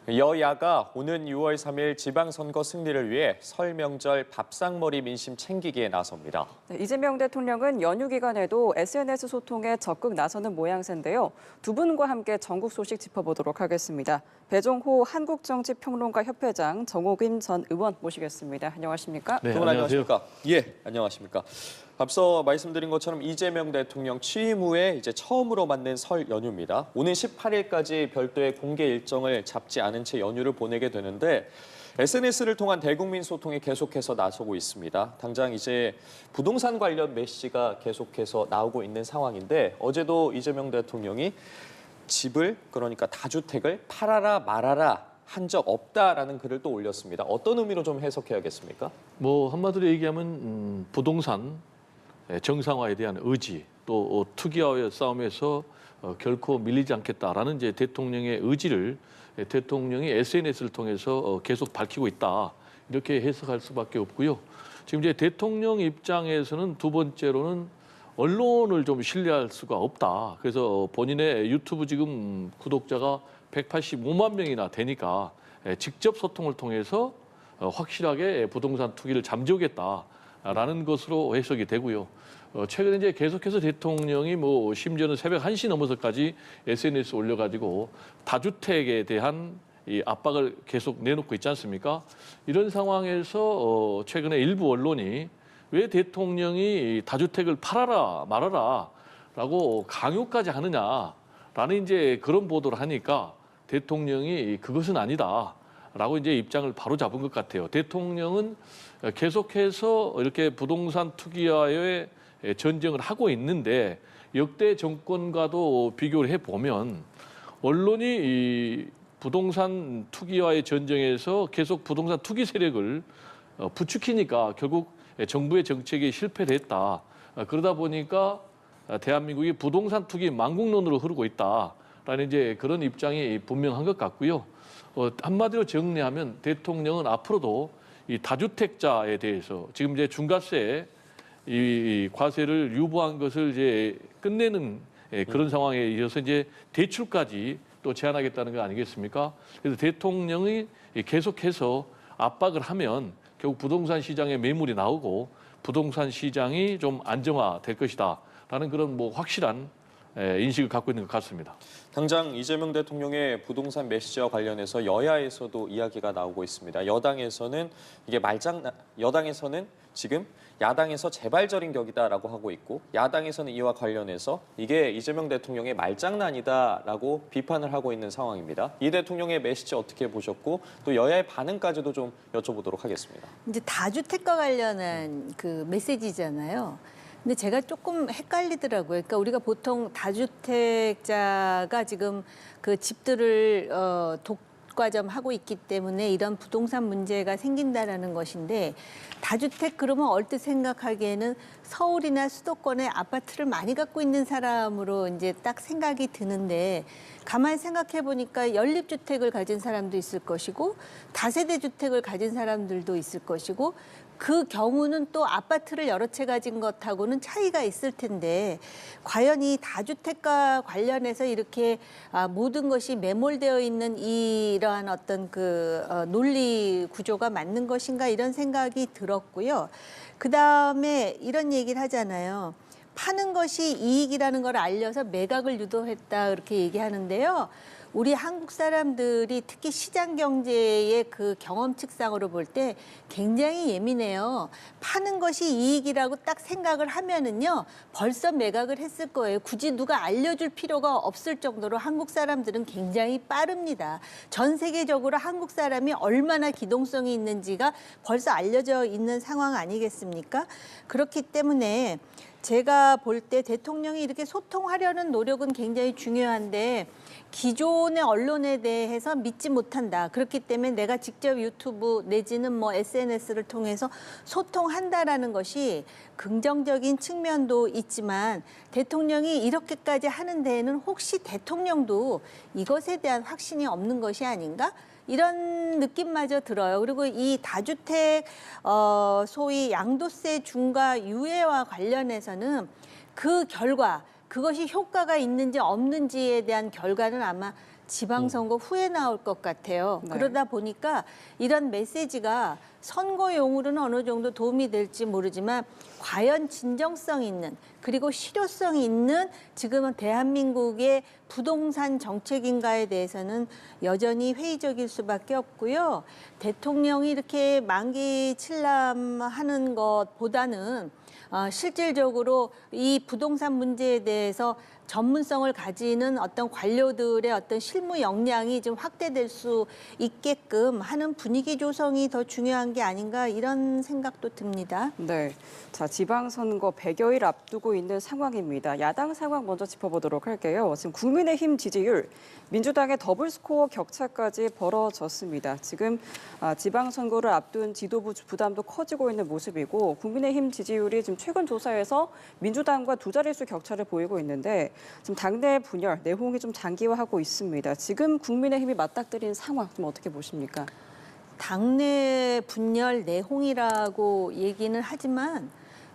여야가 오는 6월 3일 지방선거 승리를 위해 설 명절 밥상머리 민심 챙기기에 나섭니다. 이재명 대통령은 연휴 기간에도 SNS 소통에 적극 나서는 모양새인데요. 두 분과 함께 전국 소식 짚어보도록 하겠습니다. 배종호 한국정치평론가 협회장, 정옥인 전 의원 모시겠습니다. 안녕하십니까? 두 분 안녕하십니까? 예, 안녕하십니까? 앞서 말씀드린 것처럼 이재명 대통령 취임 후에 이제 처음으로 맞는 설 연휴입니다. 오는 18일까지 별도의 공개 일정을 잡지 않은 채 연휴를 보내게 되는데 SNS를 통한 대국민 소통이 계속해서 나서고 있습니다. 당장 이제 부동산 관련 메시지가 계속해서 나오고 있는 상황인데 어제도 이재명 대통령이 집을 그러니까 다주택을 팔아라 말아라 한 적 없다라는 글을 또 올렸습니다. 어떤 의미로 좀 해석해야겠습니까? 한마디로 얘기하면 부동산 정상화에 대한 의지, 또 투기와의 싸움에서 결코 밀리지 않겠다라는 이제 대통령의 의지를 대통령이 SNS를 통해서 계속 밝히고 있다. 이렇게 해석할 수밖에 없고요. 지금 이제 대통령 입장에서는 두 번째로는 언론을 좀 신뢰할 수가 없다. 그래서 본인의 유튜브 지금 구독자가 185만 명이나 되니까 직접 소통을 통해서 확실하게 부동산 투기를 잠재우겠다라는 것으로 해석이 되고요. 최근에 이제 계속해서 대통령이 심지어는 새벽 1시 넘어서까지 SNS 올려가지고 다주택에 대한 이 압박을 계속 내놓고 있지 않습니까? 이런 상황에서 최근에 일부 언론이 왜 대통령이 다주택을 팔아라 말아라 라고 강요까지 하느냐라는 이제 그런 보도를 하니까 대통령이 그것은 아니다. 라고 이제 입장을 바로 잡은 것 같아요. 대통령은 계속해서 이렇게 부동산 투기와의 전쟁을 하고 있는데 역대 정권과도 비교를 해보면 언론이 이 부동산 투기와의 전쟁에서 계속 부동산 투기 세력을 부추기니까 결국 정부의 정책이 실패를 했다. 그러다 보니까 대한민국이 부동산 투기 망국론으로 흐르고 있다라는 이제 그런 입장이 분명한 것 같고요. 한마디로 정리하면 대통령은 앞으로도 이 다주택자에 대해서 지금 이제 중과세 이 과세를 유보한 것을 이제 끝내는 그런 상황에 이어서 이제 대출까지 또 제한하겠다는 거 아니겠습니까? 그래서 대통령이 계속해서 압박을 하면 결국 부동산 시장에 매물이 나오고 부동산 시장이 좀 안정화될 것이다라는 그런 확실한 인식을 갖고 있는 것 같습니다. 당장 이재명 대통령의 부동산 메시지와 관련해서 여야에서도 이야기가 나오고 있습니다. 여당에서는 지금 야당에서 재발절인 격이다라고 하고 있고 야당에서는 이와 관련해서 이게 이재명 대통령의 말장난이다라고 비판을 하고 있는 상황입니다. 이 대통령의 메시지 어떻게 보셨고 또 여야의 반응까지도 좀 여쭤보도록 하겠습니다. 이제 다주택과 관련한 그 메시지잖아요. 근데 제가 조금 헷갈리더라고요. 그러니까 우리가 보통 다주택자가 지금 그 집들을 독과점하고 있기 때문에 이런 부동산 문제가 생긴다라는 것인데 다주택 그러면 얼뜻 생각하기에는 서울이나 수도권에 아파트를 많이 갖고 있는 사람으로 이제 딱 생각이 드는데 가만히 생각해 보니까 연립주택을 가진 사람도 있을 것이고 다세대 주택을 가진 사람들도 있을 것이고 그 경우는 또 아파트를 여러 채 가진 것하고는 차이가 있을 텐데 과연 이 다주택과 관련해서 이렇게 모든 것이 매몰되어 있는 이러한 어떤 논리 구조가 맞는 것인가 이런 생각이 들었고요. 그다음에 이런 얘기를 하잖아요. 파는 것이 이익이라는 걸 알려서 매각을 유도했다 그렇게 얘기하는데요. 우리 한국 사람들이 특히 시장 경제의 그 경험칙상으로 볼 때 굉장히 예민해요. 파는 것이 이익이라고 딱 생각을 하면은요, 벌써 매각을 했을 거예요. 굳이 누가 알려줄 필요가 없을 정도로 한국 사람들은 굉장히 빠릅니다. 전 세계적으로 한국 사람이 얼마나 기동성이 있는지가 벌써 알려져 있는 상황 아니겠습니까? 그렇기 때문에 제가 볼 때 대통령이 이렇게 소통하려는 노력은 굉장히 중요한데 기존의 언론에 대해서 믿지 못한다. 그렇기 때문에 내가 직접 유튜브 내지는 SNS를 통해서 소통한다라는 것이 긍정적인 측면도 있지만 대통령이 이렇게까지 하는 데에는 혹시 대통령도 이것에 대한 확신이 없는 것이 아닌가? 이런 느낌마저 들어요. 그리고 이 다주택 소위 양도세 중과 유예와 관련해서는 그 결과 그것이 효과가 있는지 없는지에 대한 결과는 아마 지방선거 후에 나올 것 같아요. 네. 그러다 보니까 이런 메시지가 선거용으로는 어느 정도 도움이 될지 모르지만 과연 진정성 있는 그리고 실효성이 있는 지금은 대한민국의 부동산 정책인가에 대해서는 여전히 회의적일 수밖에 없고요. 대통령이 이렇게 만기칠람하는 것보다는 실질적으로 이 부동산 문제에 대해서 전문성을 가지는 어떤 관료들의 어떤 실무 역량이 좀 확대될 수 있게끔 하는 분위기 조성이 더 중요한 게 아닌가 이런 생각도 듭니다. 네. 자, 지방선거 100여일 앞두고 있는 상황입니다. 야당 상황 먼저 짚어보도록 할게요. 지금 국민의힘 지지율, 민주당의 더블 스코어 격차까지 벌어졌습니다. 지금 지방선거를 앞둔 지도부 부담도 커지고 있는 모습이고 국민의힘 지지율이 지금 최근 조사에서 민주당과 두 자릿수 격차를 보이고 있는데 지금 당내 분열, 내홍이 좀 장기화하고 있습니다. 지금 국민의힘이 맞닥뜨린 상황 좀 어떻게 보십니까? 당내 분열 내홍이라고 얘기는 하지만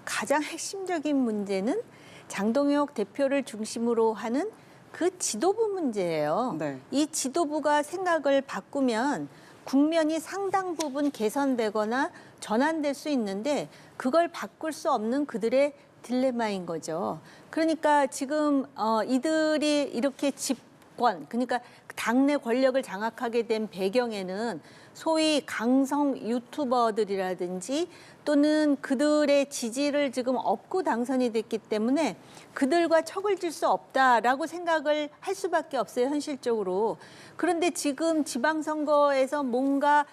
가장 핵심적인 문제는 장동혁 대표를 중심으로 하는 그 지도부 문제예요. 네. 이 지도부가 생각을 바꾸면 국면이 상당 부분 개선되거나 전환될 수 있는데 그걸 바꿀 수 없는 그들의 딜레마인 거죠. 그러니까 지금 이들이 이렇게 집권, 그러니까 당내 권력을 장악하게 된 배경에는 소위 강성 유튜버들이라든지 또는 그들의 지지를 지금 얻고 당선이 됐기 때문에 그들과 척을 질 수 없다라고 생각을 할 수밖에 없어요, 현실적으로. 그런데 지금 지방선거에서 뭔가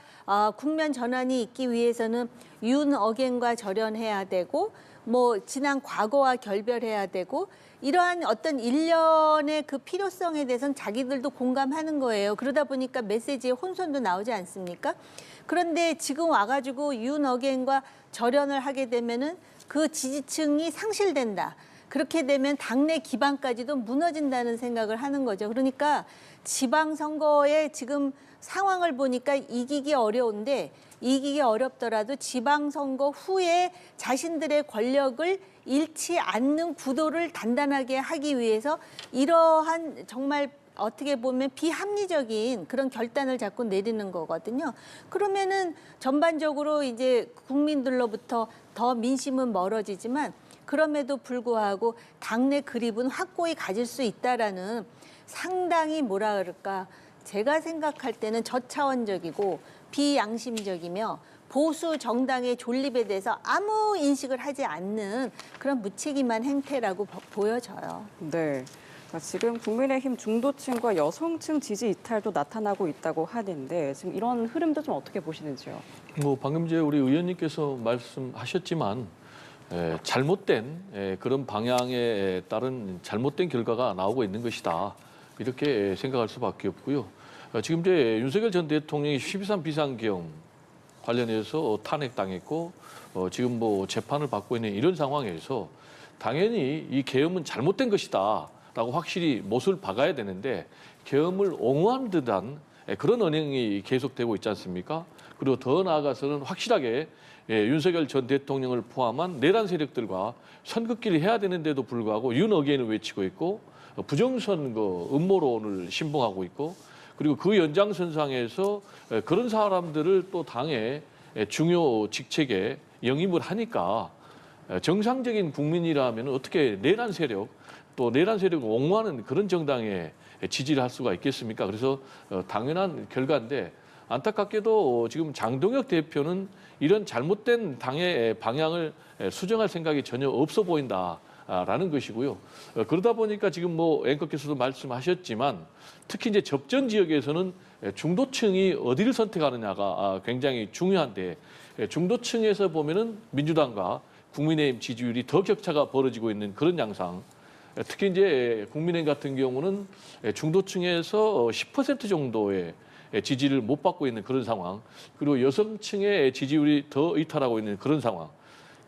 국면 전환이 있기 위해서는 윤 어겐과 절연해야 되고 뭐 지난 과거와 결별해야 되고 이러한 어떤 일련의 그 필요성에 대해서는 자기들도 공감하는 거예요. 그러다 보니까 메시지에 혼선도 나오지 않습니까? 그런데 지금 와가지고 윤 어겐과 절연을 하게 되면은 그 지지층이 상실된다. 그렇게 되면 당내 기반까지도 무너진다는 생각을 하는 거죠. 그러니까 지방선거의 지금 상황을 보니까 이기기 어려운데 이기기 어렵더라도 지방선거 후에 자신들의 권력을 잃지 않는 구도를 단단하게 하기 위해서 이러한 정말 어떻게 보면 비합리적인 그런 결단을 자꾸 내리는 거거든요. 그러면은 전반적으로 이제 국민들로부터 더 민심은 멀어지지만 그럼에도 불구하고 당내 그립은 확고히 가질 수 있다라는 상당히 뭐라 그럴까 제가 생각할 때는 저차원적이고 비양심적이며 보수 정당의 존립에 대해서 아무 인식을 하지 않는 그런 무책임한 행태라고 보여져요. 네. 자, 지금 국민의힘 중도층과 여성층 지지 이탈도 나타나고 있다고 하는데 지금 이런 흐름도 좀 어떻게 보시는지요? 뭐 방금 전에 우리 의원님께서 말씀하셨지만 잘못된 그런 방향에 따른 잘못된 결과가 나오고 있는 것이다. 이렇게 생각할 수밖에 없고요. 지금 이제 윤석열 전 대통령이 12.3 비상계엄 관련해서 탄핵당했고 지금 뭐 재판을 받고 있는 이런 상황에서 당연히 이 계엄은 잘못된 것이다라고 확실히 못을 박아야 되는데 계엄을 옹호하는 듯한 그런 언행이 계속되고 있지 않습니까? 그리고 더 나아가서는 확실하게 윤석열 전 대통령을 포함한 내란 세력들과 선긋기를 해야 되는데도 불구하고 윤 어게인을 외치고 있고 부정선거 음모론을 신봉하고 있고 그리고 그 연장선상에서 그런 사람들을 또 당의 중요 직책에 영입을 하니까 정상적인 국민이라면 어떻게 내란 세력 또 내란 세력을 옹호하는 그런 정당에 지지를 할 수가 있겠습니까? 그래서 당연한 결과인데 안타깝게도 지금 장동혁 대표는 이런 잘못된 당의 방향을 수정할 생각이 전혀 없어 보인다라는 것이고요. 그러다 보니까 지금 뭐 앵커께서도 말씀하셨지만 특히 이제 접전 지역에서는 중도층이 어디를 선택하느냐가 굉장히 중요한데 중도층에서 보면은 민주당과 국민의힘 지지율이 더 격차가 벌어지고 있는 그런 양상. 특히 이제 국민의힘 같은 경우는 중도층에서 10% 정도의 지지를 못 받고 있는 그런 상황. 그리고 여성층의 지지율이 더 이탈하고 있는 그런 상황.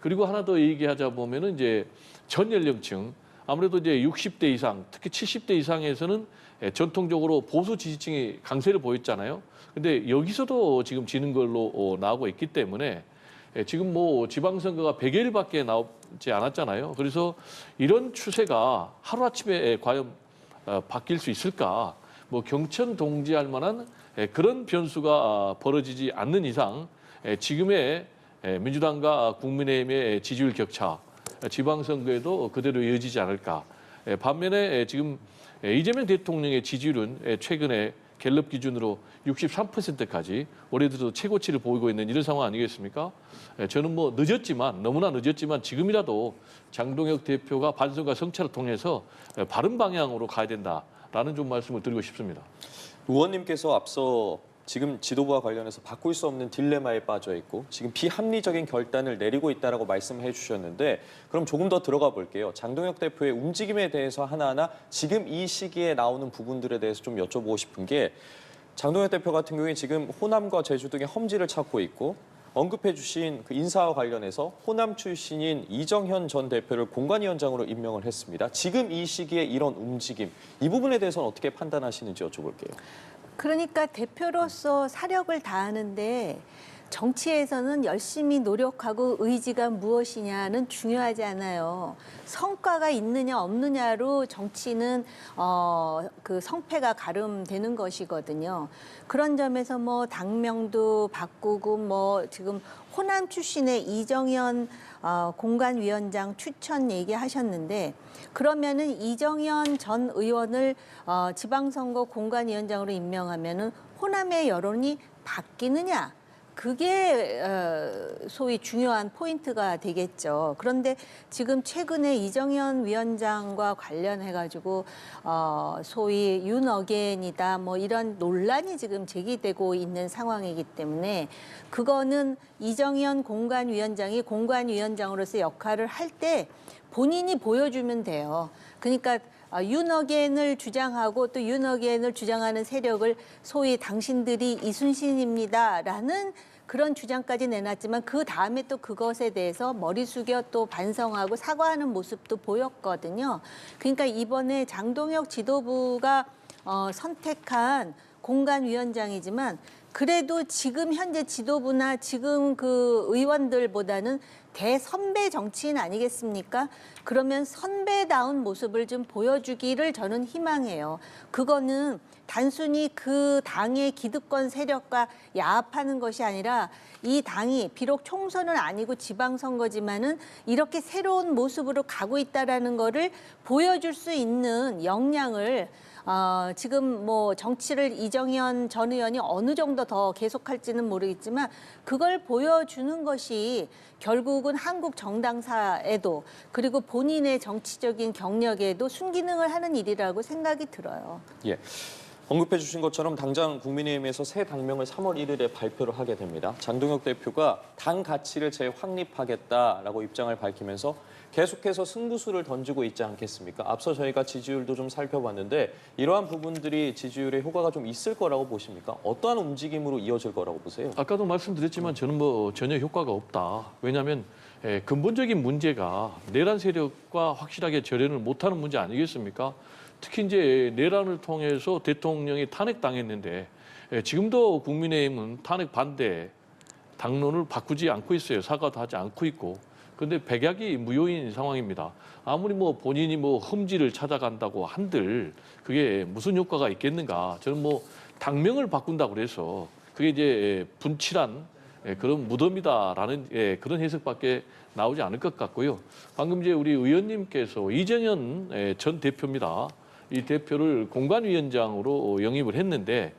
그리고 하나 더 얘기하자 보면은 이제 전 연령층 아무래도 이제 60대 이상, 특히 70대 이상에서는 전통적으로 보수 지지층이 강세를 보였잖아요. 근데 여기서도 지금 지는 걸로 나오고 있기 때문에 지금 뭐 지방선거가 100여일밖에 나오지 않았잖아요. 그래서 이런 추세가 하루아침에 과연 바뀔 수 있을까? 뭐 경천 동지할 만한 그런 변수가 벌어지지 않는 이상 지금의 민주당과 국민의힘의 지지율 격차 지방선거에도 그대로 이어지지 않을까. 반면에 지금 이재명 대통령의 지지율은 최근에 갤럽 기준으로 63%까지 올해 들어 최고치를 보이고 있는 이런 상황 아니겠습니까? 저는 뭐 늦었지만 너무나 늦었지만 지금이라도 장동혁 대표가 반성과 성찰을 통해서 바른 방향으로 가야 된다라는 좀 말씀을 드리고 싶습니다. 의원님께서 앞서 지금 지도부와 관련해서 바꿀 수 없는 딜레마에 빠져 있고 지금 비합리적인 결단을 내리고 있다라고 말씀해 주셨는데 그럼 조금 더 들어가 볼게요. 장동혁 대표의 움직임에 대해서 하나하나 지금 이 시기에 나오는 부분들에 대해서 좀 여쭤보고 싶은 게 장동혁 대표 같은 경우에 지금 호남과 제주 등의 험지를 찾고 있고 언급해 주신 그 인사와 관련해서 호남 출신인 이정현 전 대표를 공관위원장으로 임명을 했습니다. 지금 이 시기에 이런 움직임, 이 부분에 대해서는 어떻게 판단하시는지 여쭤볼게요. 그러니까 대표로서 사력을 다하는데 정치에서는 열심히 노력하고 의지가 무엇이냐는 중요하지 않아요. 성과가 있느냐 없느냐로 정치는 그 성패가 가름되는 것이거든요. 그런 점에서 뭐 당명도 바꾸고 뭐 지금 호남 출신의 이정현 공관위원장 추천 얘기하셨는데 그러면은 이정현 전 의원을 지방선거 공관위원장으로 임명하면은 호남의 여론이 바뀌느냐? 그게 소위 중요한 포인트가 되겠죠. 그런데 지금 최근에 이정현 위원장과 관련해가지고 소위 윤어겐이다 뭐 이런 논란이 지금 제기되고 있는 상황이기 때문에 그거는 이정현 공관위원장이 공관위원장으로서 역할을 할 때 본인이 보여주면 돼요. 그러니까 윤어겐을 주장하고 또 윤어겐을 주장하는 세력을 소위 당신들이 이순신입니다라는 그런 주장까지 내놨지만 그 다음에 또 그것에 대해서 머리 숙여 또 반성하고 사과하는 모습도 보였거든요. 그러니까 이번에 장동혁 지도부가 선택한 공관위원장이지만 그래도 지금 현재 지도부나 지금 그 의원들보다는 대선배 정치인 아니겠습니까? 그러면 선배다운 모습을 좀 보여주기를 저는 희망해요. 그거는 단순히 그 당의 기득권 세력과 야합하는 것이 아니라 이 당이 비록 총선은 아니고 지방선거지만은 이렇게 새로운 모습으로 가고 있다라는 거를 보여줄 수 있는 역량을 지금 뭐 정치를 이정현 전 의원이 어느 정도 더 계속할지는 모르겠지만 그걸 보여주는 것이 결국은 한국 정당사에도 그리고 본인의 정치적인 경력에도 순기능을 하는 일이라고 생각이 들어요. 예. 언급해 주신 것처럼 당장 국민의힘에서 새 당명을 3월 1일에 발표를 하게 됩니다. 장동혁 대표가 당 가치를 재확립하겠다라고 입장을 밝히면서 계속해서 승부수를 던지고 있지 않겠습니까? 앞서 저희가 지지율도 좀 살펴봤는데 이러한 부분들이 지지율에 효과가 좀 있을 거라고 보십니까? 어떠한 움직임으로 이어질 거라고 보세요? 아까도 말씀드렸지만 저는 뭐 전혀 효과가 없다. 왜냐하면 근본적인 문제가 내란 세력과 확실하게 절연을 못하는 문제 아니겠습니까? 특히 이제 내란을 통해서 대통령이 탄핵당했는데 지금도 국민의힘은 탄핵 반대 당론을 바꾸지 않고 있어요. 사과도 하지 않고 있고. 그런데 백약이 무효인 상황입니다. 아무리 뭐 본인이 뭐 흠지를 찾아간다고 한들 그게 무슨 효과가 있겠는가? 저는 뭐 당명을 바꾼다고 그래서 그게 이제 분칠한 그런 무덤이다라는 그런 해석밖에 나오지 않을 것 같고요. 방금 이제 우리 의원님께서 이정현 전 대표입니다. 이 대표를 공관위원장으로 영입을 했는데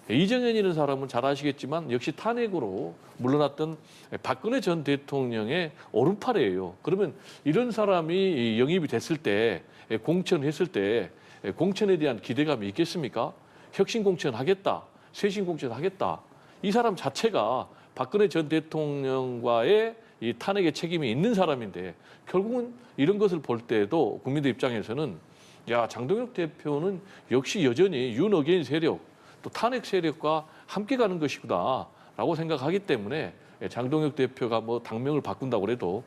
이정현이라는 사람은 잘 아시겠지만 역시 탄핵으로 물러났던 박근혜 전 대통령의 오른팔이에요. 그러면 이런 사람이 영입이 됐을 때 공천했을 때 공천에 대한 기대감이 있겠습니까? 혁신 공천하겠다, 쇄신 공천하겠다. 이 사람 자체가 박근혜 전 대통령과의 이 탄핵의 책임이 있는 사람인데 결국은 이런 것을 볼 때도 국민들 입장에서는 야, 장동혁 대표는 역시 여전히 윤어게인 세력, 또 탄핵 세력과 함께 가는 것이구나라고 생각하기 때문에 장동혁 대표가 뭐 당명을 바꾼다고 해도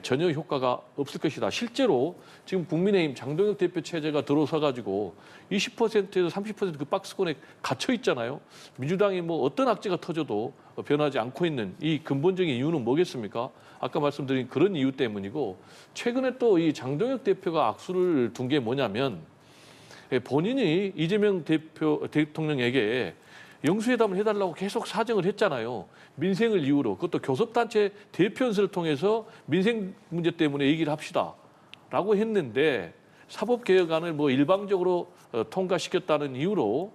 전혀 효과가 없을 것이다. 실제로 지금 국민의힘 장동혁 대표 체제가 들어서 가지고 20%에서 30% 그 박스권에 갇혀 있잖아요. 민주당이 뭐 어떤 악재가 터져도 변하지 않고 있는 이 근본적인 이유는 뭐겠습니까? 아까 말씀드린 그런 이유 때문이고 최근에 또 이 장동혁 대표가 악수를 둔 게 뭐냐면 본인이 이재명 대통령에게 영수회담을 해달라고 계속 사정을 했잖아요. 민생을 이유로. 그것도 교섭단체 대표연설을 통해서 민생 문제 때문에 얘기를 합시다라고 했는데 사법개혁안을 뭐 일방적으로 통과시켰다는 이유로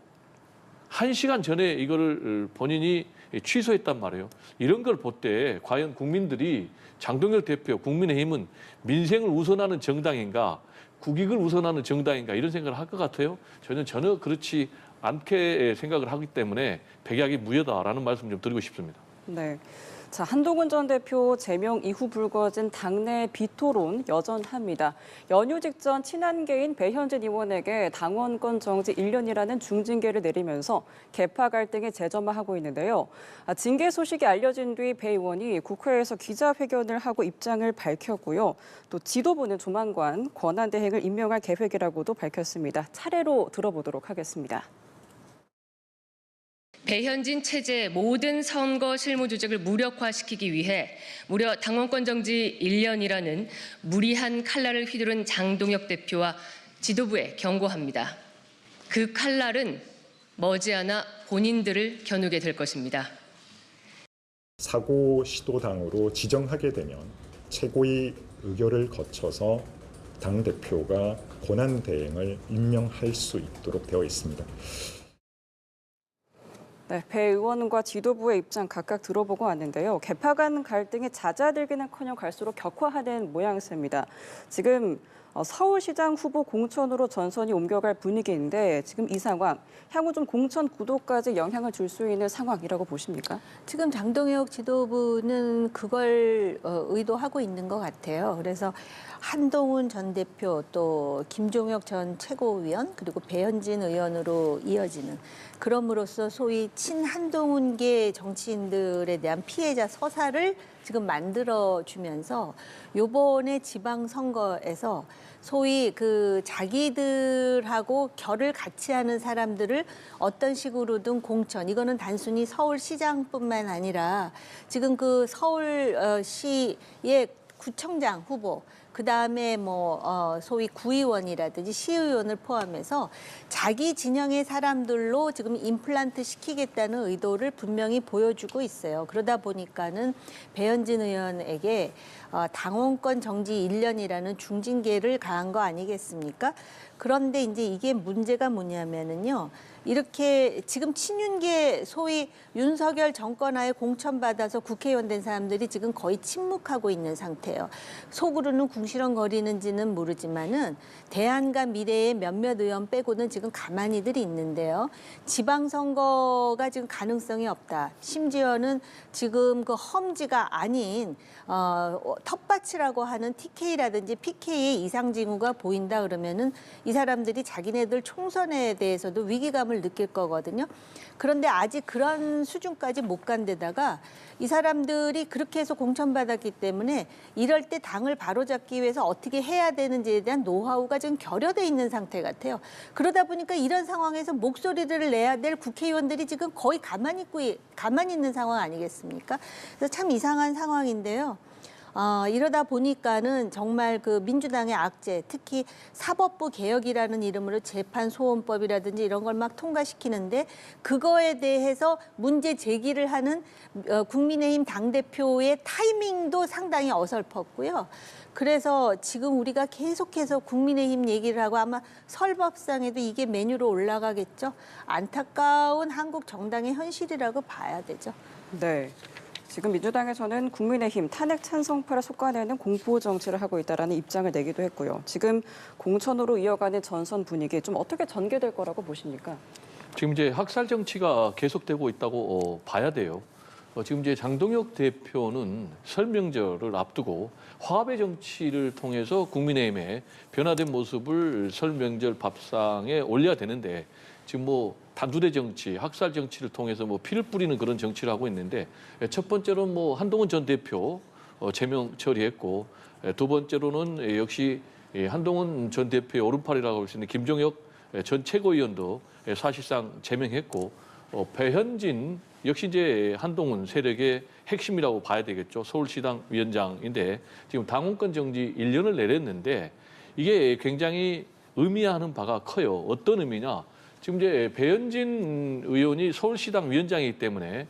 1시간 전에 이거를 본인이 취소했단 말이에요. 이런 걸 볼 때 과연 국민들이 장동혁 대표, 국민의힘은 민생을 우선하는 정당인가, 국익을 우선하는 정당인가 이런 생각을 할 것 같아요. 저는 전혀 그렇지 않게 생각을 하기 때문에 백약이 무효다라는 말씀 좀 드리고 싶습니다. 네. 자, 한동훈 전 대표 제명 이후 불거진 당내 비토론 여전합니다. 연휴 직전 친한계인 배현진 의원에게 당원권 정지 1년이라는 중징계를 내리면서 계파 갈등이 재점화하고 있는데요. 징계 소식이 알려진 뒤 배 의원이 국회에서 기자회견을 하고 입장을 밝혔고요. 또 지도부는 조만간 권한대행을 임명할 계획이라고도 밝혔습니다. 차례로 들어보도록 하겠습니다. 배현진 체제의 모든 선거 실무 조직을 무력화시키기 위해 무려 당원권 정지 1년이라는 무리한 칼날을 휘두른 장동혁 대표와 지도부에 경고합니다. 그 칼날은 머지않아 본인들을 겨누게 될 것입니다. 사고 시도당으로 지정하게 되면 최고위 의결을 거쳐서 당대표가 권한대행을 임명할 수 있도록 되어 있습니다. 네, 배 의원과 지도부의 입장 각각 들어보고 왔는데요. 계파 간 갈등이 잦아들기는커녕 갈수록 격화하는 모양새입니다. 지금 서울시장 후보 공천으로 전선이 옮겨갈 분위기인데 지금 이 상황, 향후 좀 공천 구도까지 영향을 줄 수 있는 상황이라고 보십니까? 지금 장동혁 지도부는 그걸 의도하고 있는 것 같아요. 그래서 한동훈 전 대표 또 김종혁 전 최고위원 그리고 배현진 의원으로 이어지는 그럼으로써 소위 친한동훈계 정치인들에 대한 피해자 서사를 지금 만들어주면서 요번에 지방선거에서 소위 그 자기들하고 결을 같이 하는 사람들을 어떤 식으로든 공천, 이거는 단순히 서울시장뿐만 아니라 지금 그 서울시의 구청장 후보, 그 다음에 소위 구의원이라든지 시의원을 포함해서 자기 진영의 사람들로 지금 임플란트 시키겠다는 의도를 분명히 보여주고 있어요. 그러다 보니까는 배현진 의원에게 당원권 정지 1년이라는 중징계를 가한 거 아니겠습니까? 그런데 이제 이게 문제가 뭐냐면은요. 이렇게 지금 친윤계 소위 윤석열 정권하에 공천받아서 국회의원 된 사람들이 지금 거의 침묵하고 있는 상태예요. 속으로는 궁시렁거리는지는 모르지만은 대안과 미래의 몇몇 의원 빼고는 지금 가만히들 있는데요. 지방선거가 지금 가능성이 없다. 심지어는 지금 그 험지가 아닌 텃밭이라고 하는 TK라든지 PK의 이상 징후가 보인다 그러면은 이 사람들이 자기네들 총선에 대해서도 위기감을 느낄 거거든요. 그런데 아직 그런 수준까지 못 간 데다가 이 사람들이 그렇게 해서 공천받았기 때문에 이럴 때 당을 바로잡기 위해서 어떻게 해야 되는지에 대한 노하우가 지금 결여돼 있는 상태 같아요. 그러다 보니까 이런 상황에서 목소리를 내야 될 국회의원들이 지금 거의 가만히 있는 상황 아니겠습니까? 그래서 참 이상한 상황인데요. 이러다 보니까는 정말 그 민주당의 악재, 특히 사법부 개혁이라는 이름으로 재판소원법이라든지 이런 걸 막 통과시키는데 그거에 대해서 문제 제기를 하는 국민의힘 당대표의 타이밍도 상당히 어설펐고요. 그래서 지금 우리가 계속해서 국민의힘 얘기를 하고 아마 설법상에도 이게 메뉴로 올라가겠죠. 안타까운 한국 정당의 현실이라고 봐야 되죠. 네. 지금 민주당에서는 국민의힘 탄핵 찬성파를 솎아내는 공포 정치를 하고 있다라는 입장을 내기도 했고요. 지금 공천으로 이어가는 전선 분위기 좀 어떻게 전개될 거라고 보십니까? 지금 이제 학살 정치가 계속되고 있다고 봐야 돼요. 지금 이제 장동혁 대표는 설 명절을 앞두고 화합의 정치를 통해서 국민의힘의 변화된 모습을 설 명절 밥상에 올려야 되는데 지금 단두대 정치, 학살 정치를 통해서 피를 뿌리는 그런 정치를 하고 있는데 첫 번째로는 한동훈 전 대표 제명 처리했고 두 번째로는 역시 한동훈 전 대표의 오른팔이라고 할 수 있는 김종혁 전 최고위원도 사실상 제명했고 배현진 역시 이제 한동훈 세력의 핵심이라고 봐야 되겠죠. 서울시당 위원장인데 지금 당원권 정지 1년을 내렸는데 이게 굉장히 의미하는 바가 커요. 어떤 의미냐? 지금 이제 배현진 의원이 서울시당 위원장이기 때문에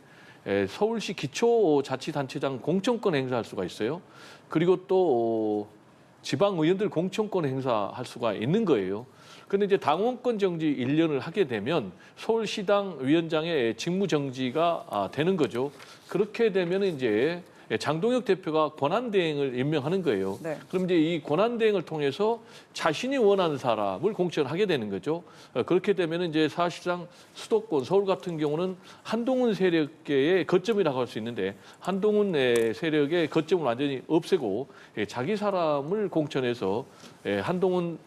서울시 기초자치단체장 공천권 행사할 수가 있어요. 그리고 또 지방 의원들 공천권 행사할 수가 있는 거예요. 그런데 이제 당원권 정지 1년을 하게 되면 서울시당 위원장의 직무 정지가 되는 거죠. 그렇게 되면 이제 장동혁 대표가 권한대행을 임명하는 거예요. 네. 그럼 이제 이 권한대행을 통해서 자신이 원하는 사람을 공천하게 되는 거죠. 그렇게 되면 이제 사실상 수도권, 서울 같은 경우는 한동훈 세력계의 거점이라고 할 수 있는데 한동훈 세력의 거점을 완전히 없애고 자기 사람을 공천해서 한동훈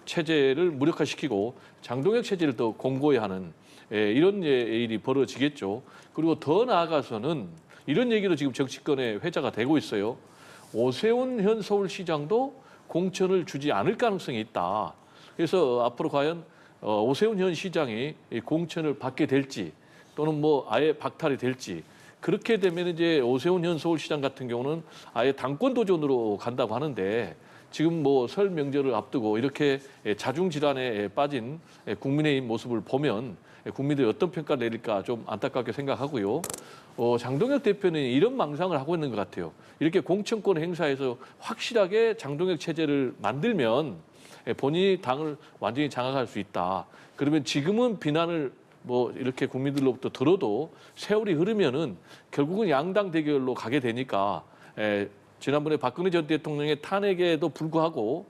체제를 무력화시키고 장동혁 체제를 더 공고히 하는 이런 일이 벌어지겠죠. 그리고 더 나아가서는 이런 얘기도 지금 정치권에 회자가 되고 있어요. 오세훈 현 서울시장도 공천을 주지 않을 가능성이 있다. 그래서 앞으로 과연 오세훈 현 시장이 공천을 받게 될지 또는 뭐 아예 박탈이 될지 그렇게 되면 이제 오세훈 현 서울시장 같은 경우는 아예 당권 도전으로 간다고 하는데 지금 뭐 설 명절을 앞두고 이렇게 자중질환에 빠진 국민의힘 모습을 보면 국민들이 어떤 평가를 내릴까 좀 안타깝게 생각하고요. 장동혁 대표는 이런 망상을 하고 있는 것 같아요. 이렇게 공천권 행사에서 확실하게 장동혁 체제를 만들면 본인이 당을 완전히 장악할 수 있다. 그러면 지금은 비난을 뭐 이렇게 국민들로부터 들어도 세월이 흐르면은 결국은 양당 대결로 가게 되니까 지난번에 박근혜 전 대통령의 탄핵에도 불구하고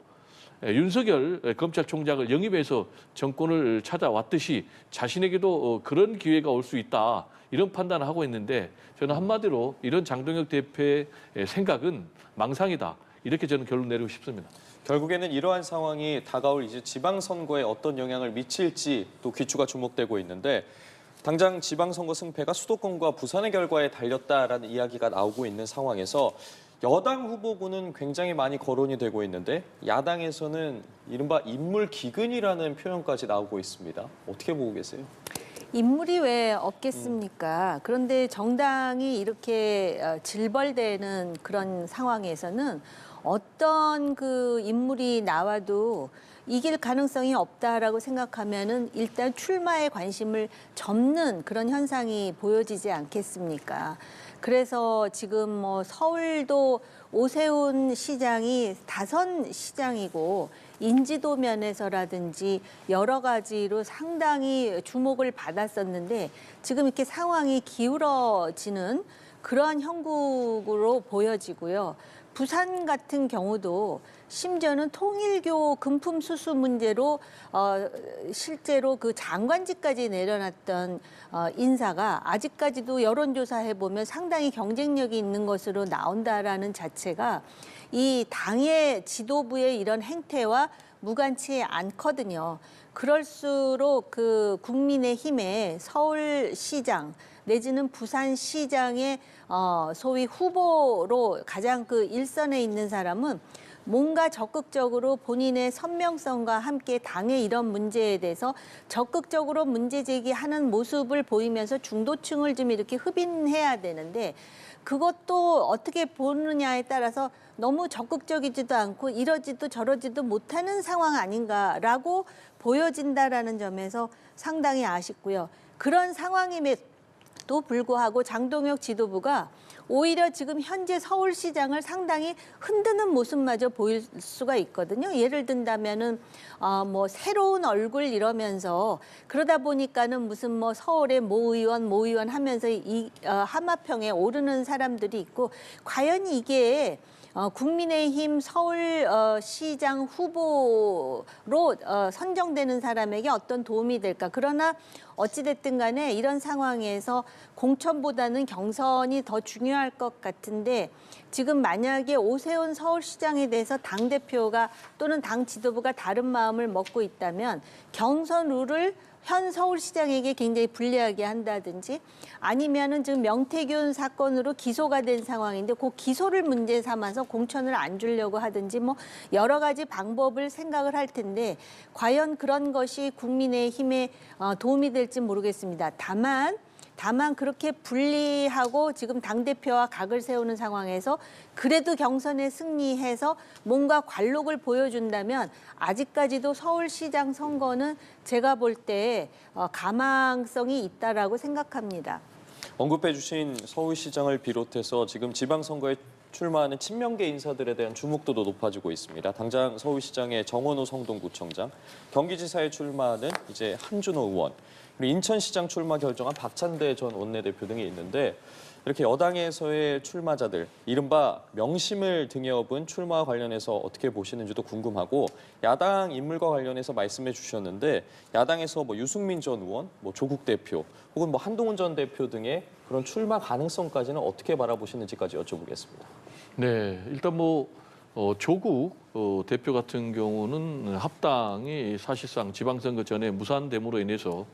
윤석열 검찰총장을 영입해서 정권을 찾아왔듯이 자신에게도 그런 기회가 올 수 있다. 이런 판단을 하고 있는데 저는 한마디로 이런 장동혁 대표의 생각은 망상이다. 이렇게 저는 결론 내리고 싶습니다. 결국에는 이러한 상황이 다가올 이제 지방선거에 어떤 영향을 미칠지 또 귀추가 주목되고 있는데 당장 지방선거 승패가 수도권과 부산의 결과에 달렸다라는 이야기가 나오고 있는 상황에서 여당 후보군은 굉장히 많이 거론이 되고 있는데 야당에서는 이른바 인물 기근이라는 표현까지 나오고 있습니다. 어떻게 보고 계세요? 인물이 왜 없겠습니까? 그런데 정당이 이렇게 질벌되는 그런 상황에서는 어떤 그 인물이 나와도 이길 가능성이 없다라고 생각하면은 일단 출마에 관심을 접는 그런 현상이 보여지지 않겠습니까? 그래서 지금 뭐 서울도 오세훈 시장이 다선 시장이고 인지도 면에서라든지 여러 가지로 상당히 주목을 받았었는데 지금 이렇게 상황이 기울어지는 그러한 형국으로 보여지고요. 부산 같은 경우도 심지어는 통일교 금품 수수 문제로 실제로 그 장관직까지 내려놨던 인사가 아직까지도 여론조사해 보면 상당히 경쟁력이 있는 것으로 나온다라는 자체가 이 당의 지도부의 이런 행태와 무관치 않거든요. 그럴수록 그 국민의힘의 서울시장 내지는 부산시장의 소위 후보로 가장 그 일선에 있는 사람은 뭔가 적극적으로 본인의 선명성과 함께 당의 이런 문제에 대해서 적극적으로 문제 제기하는 모습을 보이면서 중도층을 좀 이렇게 흡인해야 되는데 그것도 어떻게 보느냐에 따라서 너무 적극적이지도 않고 이러지도 저러지도 못하는 상황 아닌가라고 보여진다라는 점에서 상당히 아쉽고요. 그런 상황임에도 불구하고 장동혁 지도부가 오히려 지금 현재 서울시장을 상당히 흔드는 모습마저 보일 수가 있거든요. 예를 든다면은 뭐 새로운 얼굴 이러면서 그러다 보니까는 무슨 뭐 서울의 모 의원 하면서 이 하마평에 오르는 사람들이 있고 과연 이게 국민의힘 서울시장 후보로 선정되는 사람에게 어떤 도움이 될까. 그러나 어찌됐든 간에 이런 상황에서 공천보다는 경선이 더 중요할 것 같은데 지금 만약에 오세훈 서울시장에 대해서 당대표가 또는 당 지도부가 다른 마음을 먹고 있다면 경선 룰을 현 서울시장에게 굉장히 불리하게 한다든지 아니면은 지금 명태균 사건으로 기소가 된 상황인데 그 기소를 문제 삼아서 공천을 안 주려고 하든지 뭐 여러 가지 방법을 생각을 할 텐데 과연 그런 것이 국민의힘에 도움이 될지 모르겠습니다. 다만 다만 그렇게 분리하고 지금 당대표와 각을 세우는 상황에서 그래도 경선에 승리해서 뭔가 관록을 보여준다면 아직까지도 서울시장 선거는 제가 볼 때 가망성이 있다라고 생각합니다. 언급해 주신 서울시장을 비롯해서 지금 지방선거에 출마하는 친명계 인사들에 대한 주목도도 높아지고 있습니다. 당장 서울시장의 정원호 성동구청장, 경기지사에 출마하는 이제 한준호 의원, 그리고 인천시장 출마 결정한 박찬대 전 원내대표 등이 있는데 이렇게 여당에서의 출마자들, 이른바 명심을 등에 업은 출마와 관련해서 어떻게 보시는지도 궁금하고 야당 인물과 관련해서 말씀해 주셨는데 야당에서 뭐 유승민 전 의원, 뭐 조국 대표, 혹은 뭐 한동훈 전 대표 등의 그런 출마 가능성까지는 어떻게 바라보시는지까지 여쭤보겠습니다. 네, 일단 조국 대표 같은 경우는 합당이 사실상 지방선거 전에 무산됨으로 인해서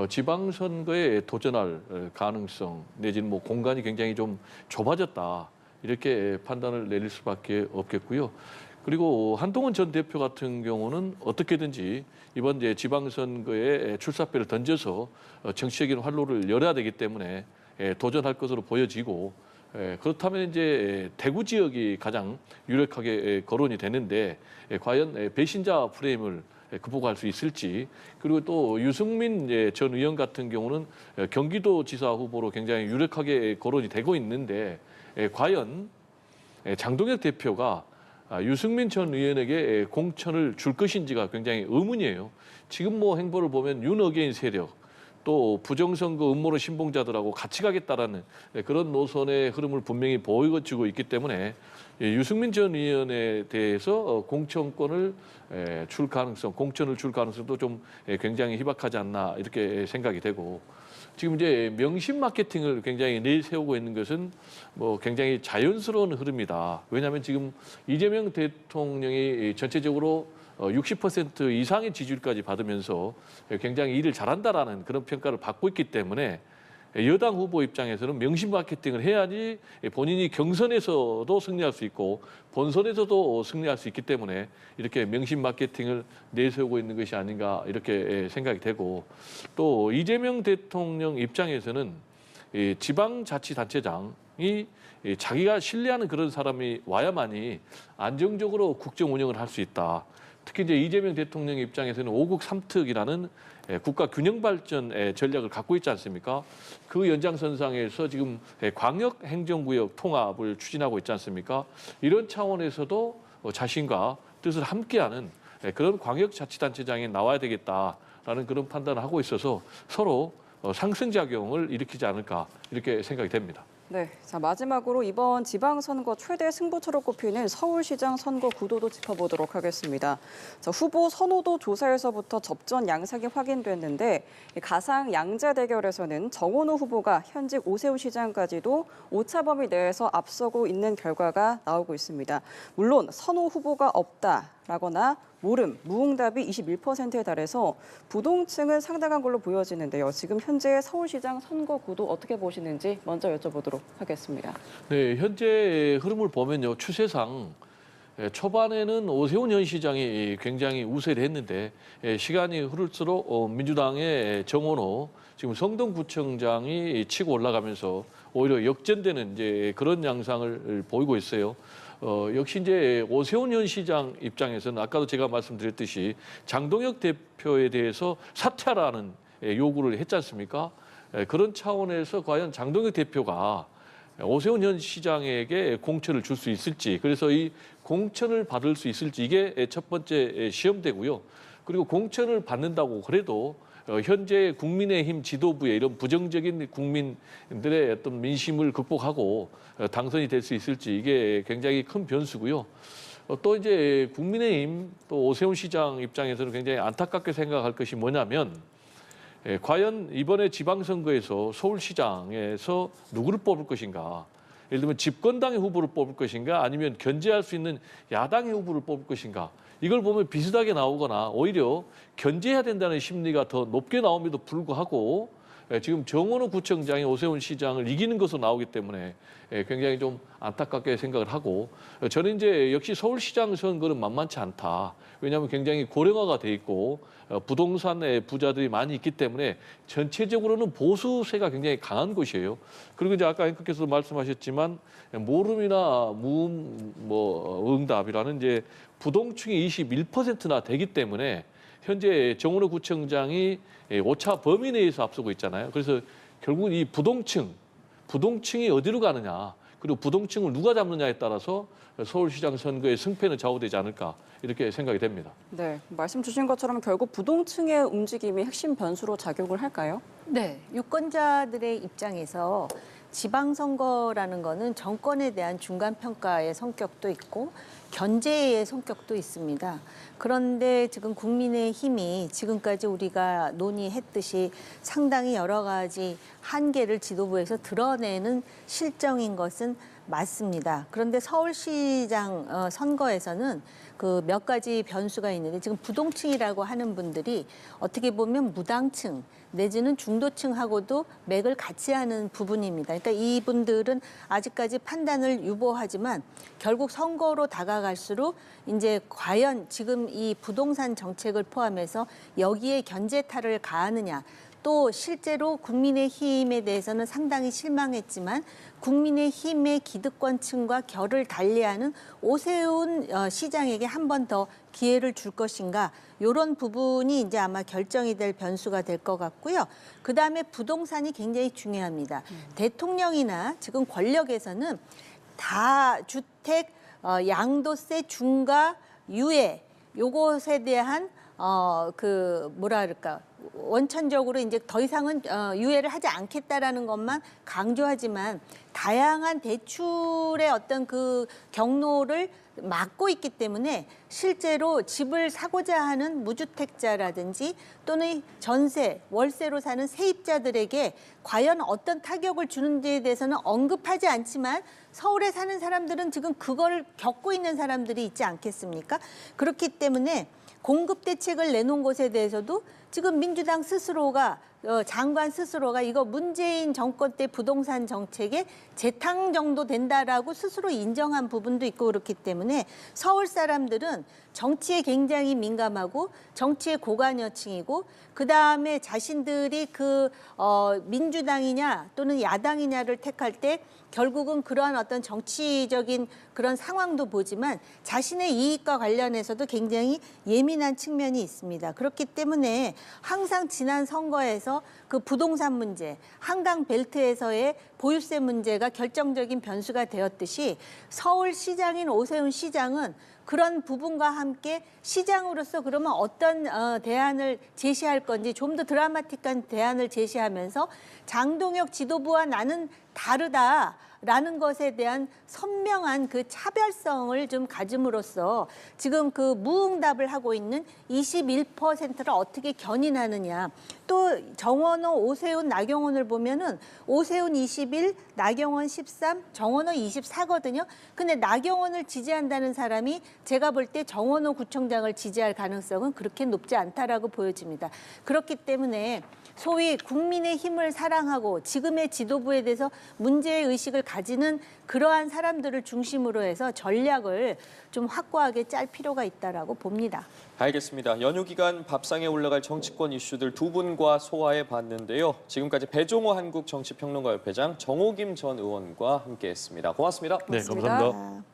지방선거에 도전할 가능성 내지는 공간이 굉장히 좀 좁아졌다 이렇게 판단을 내릴 수밖에 없겠고요. 그리고 한동훈 전 대표 같은 경우는 어떻게든지 이번 이제 지방선거에 출사표를 던져서 정치적인 활로를 열어야 되기 때문에 도전할 것으로 보여지고 그렇다면 이제 대구 지역이 가장 유력하게 거론이 되는데 과연 배신자 프레임을 극복할 수 있을지 그리고 또 유승민 전 의원 같은 경우는 경기도지사 후보로 굉장히 유력하게 거론이 되고 있는데 과연 장동혁 대표가 유승민 전 의원에게 공천을 줄 것인지가 굉장히 의문이에요. 지금 행보를 보면 윤어게인 세력 또 부정선거 음모론 신봉자들하고 같이 가겠다라는 그런 노선의 흐름을 분명히 보여주고 있기 때문에 유승민 전 의원에 대해서 공천권을 줄 가능성, 공천을 줄 가능성도 좀 굉장히 희박하지 않나 이렇게 생각이 되고 지금 이제 명심 마케팅을 굉장히 내세우고 있는 것은 굉장히 자연스러운 흐름이다. 왜냐하면 지금 이재명 대통령이 전체적으로 60% 이상의 지지율까지 받으면서 굉장히 일을 잘한다라는 그런 평가를 받고 있기 때문에 여당 후보 입장에서는 명심 마케팅을 해야지 본인이 경선에서도 승리할 수 있고 본선에서도 승리할 수 있기 때문에 이렇게 명심 마케팅을 내세우고 있는 것이 아닌가 이렇게 생각이 되고 또 이재명 대통령 입장에서는 지방자치단체장이 자기가 신뢰하는 그런 사람이 와야만이 안정적으로 국정 운영을 할 수 있다. 특히 이제 이재명 대통령 입장에서는 5국 3특이라는 국가 균형 발전 전략을 갖고 있지 않습니까? 그 연장선상에서 지금 광역 행정구역 통합을 추진하고 있지 않습니까? 이런 차원에서도 자신과 뜻을 함께하는 그런 광역자치단체장이 나와야 되겠다라는 그런 판단을 하고 있어서 서로 상승작용을 일으키지 않을까 이렇게 생각이 됩니다. 네, 자 마지막으로 이번 지방선거 최대 승부처로 꼽히는 서울시장 선거 구도도 짚어보도록 하겠습니다. 자, 후보 선호도 조사에서부터 접전 양상이 확인됐는데 가상 양자 대결에서는 정원호 후보가 현직 오세훈 시장까지도 오차 범위 내에서 앞서고 있는 결과가 나오고 있습니다. 물론 선호 후보가 없다라거나 모름, 무응답이 21%에 달해서 부동층은 상당한 걸로 보여지는데요. 지금 현재 서울시장 선거 구도 어떻게 보시는지 먼저 여쭤보도록 하겠습니다. 네, 현재 흐름을 보면요. 추세상 초반에는 오세훈 현 시장이 굉장히 우세를 했는데 시간이 흐를수록 민주당의 정원호 지금 성동구청장이 치고 올라가면서 오히려 역전되는 이제 그런 양상을 보이고 있어요. 역시 이제 오세훈 현 시장 입장에서는 아까도 제가 말씀드렸듯이 장동혁 대표에 대해서 사퇴하라는 요구를 했지 않습니까? 그런 차원에서 과연 장동혁 대표가 오세훈 현 시장에게 공천을 줄 수 있을지, 그래서 이 공천을 받을 수 있을지 이게 첫 번째 시험되고요. 그리고 공천을 받는다고 그래도 현재 국민의힘 지도부의 이런 부정적인 국민들의 어떤 민심을 극복하고 당선이 될 수 있을지 이게 굉장히 큰 변수고요. 또 이제 국민의힘 또 오세훈 시장 입장에서는 굉장히 안타깝게 생각할 것이 뭐냐면 과연 이번에 지방선거에서 서울시장에서 누구를 뽑을 것인가? 예를 들면 집권당의 후보를 뽑을 것인가? 아니면 견제할 수 있는 야당의 후보를 뽑을 것인가? 이걸 보면 비슷하게 나오거나 오히려 견제해야 된다는 심리가 더 높게 나옴에도 불구하고 지금 정원호 구청장이 오세훈 시장을 이기는 것으로 나오기 때문에 굉장히 좀 안타깝게 생각을 하고 저는 이제 역시 서울시장 선거는 만만치 않다. 왜냐하면 굉장히 고령화가 돼 있고 부동산에 부자들이 많이 있기 때문에 전체적으로는 보수세가 굉장히 강한 곳이에요. 그리고 이제 아까 앵커께서 말씀하셨지만 모름이나 응답이라는 이제 부동층이 21%나 되기 때문에 현재 정원호 구청장이 오차 범위 내에서 앞서고 있잖아요. 그래서 결국 이 부동층이 어디로 가느냐, 그리고 부동층을 누가 잡느냐에 따라서 서울시장 선거의 승패는 좌우되지 않을까 이렇게 생각이 됩니다. 네, 말씀 주신 것처럼 결국 부동층의 움직임이 핵심 변수로 작용을 할까요? 네, 유권자들의 입장에서 지방선거라는 거는 정권에 대한 중간평가의 성격도 있고 견제의 성격도 있습니다. 그런데 지금 국민의힘이 지금까지 우리가 논의했듯이 상당히 여러 가지 한계를 지도부에서 드러내는 실정인 것은 맞습니다. 그런데 서울시장 선거에서는 그 몇 가지 변수가 있는데 지금 부동층이라고 하는 분들이 어떻게 보면 무당층 내지는 중도층하고도 맥을 같이 하는 부분입니다. 그러니까 이분들은 아직까지 판단을 유보하지만 결국 선거로 다가갈수록 이제 과연 지금 이 부동산 정책을 포함해서 여기에 견제타를 가하느냐, 또 실제로 국민의힘에 대해서는 상당히 실망했지만 국민의힘의 기득권층과 결을 달리하는 오세훈 시장에게 한 번 더 기회를 줄 것인가, 이런 부분이 이제 아마 결정이 될 변수가 될 것 같고요. 그다음에 부동산이 굉장히 중요합니다. 대통령이나 지금 권력에서는 다주택, 양도세 중과 유예 요것에 대한 원천적으로 이제 더 이상은 유예를 하지 않겠다라는 것만 강조하지만 다양한 대출의 어떤 그 경로를 막고 있기 때문에 실제로 집을 사고자 하는 무주택자라든지 또는 전세, 월세로 사는 세입자들에게 과연 어떤 타격을 주는지에 대해서는 언급하지 않지만 서울에 사는 사람들은 지금 그걸 겪고 있는 사람들이 있지 않겠습니까? 그렇기 때문에 공급 대책을 내놓은 것에 대해서도 지금 민주당 스스로가 장관 스스로가 이거 문재인 정권 때 부동산 정책의 재탕 정도 된다라고 스스로 인정한 부분도 있고 그렇기 때문에 서울 사람들은 정치에 굉장히 민감하고 정치의 고관여층이고 그다음에 자신들이 민주당이냐 또는 야당이냐를 택할 때 결국은 그러한 어떤 정치적인 그런 상황도 보지만 자신의 이익과 관련해서도 굉장히 예민한 측면이 있습니다. 그렇기 때문에 항상 지난 선거에서 그 부동산 문제, 한강 벨트에서의 보유세 문제가 결정적인 변수가 되었듯이 서울시장인 오세훈 시장은 그런 부분과 함께 시장으로서 그러면 어떤 대안을 제시할 건지 좀 더 드라마틱한 대안을 제시하면서 장동혁 지도부와 나는 다르다라는 것에 대한 선명한 그 차별성을 좀 가짐으로써 지금 그 무응답을 하고 있는 21%를 어떻게 견인하느냐. 또 정원호, 오세훈, 나경원을 보면은 오세훈 21, 나경원 13, 정원호 24거든요. 근데 나경원을 지지한다는 사람이 제가 볼 때 정원호 구청장을 지지할 가능성은 그렇게 높지 않다라고 보여집니다. 그렇기 때문에 소위 국민의 힘을 사랑하고 지금의 지도부에 대해서 문제의식을 가지는 그러한 사람들을 중심으로 해서 전략을 좀 확고하게 짤 필요가 있다라고 봅니다. 알겠습니다. 연휴 기간 밥상에 올라갈 정치권 이슈들 두 분과 소화해 봤는데요. 지금까지 배종호 한국정치평론가협회장, 정호김 전 의원과 함께했습니다. 고맙습니다. 네, 감사합니다.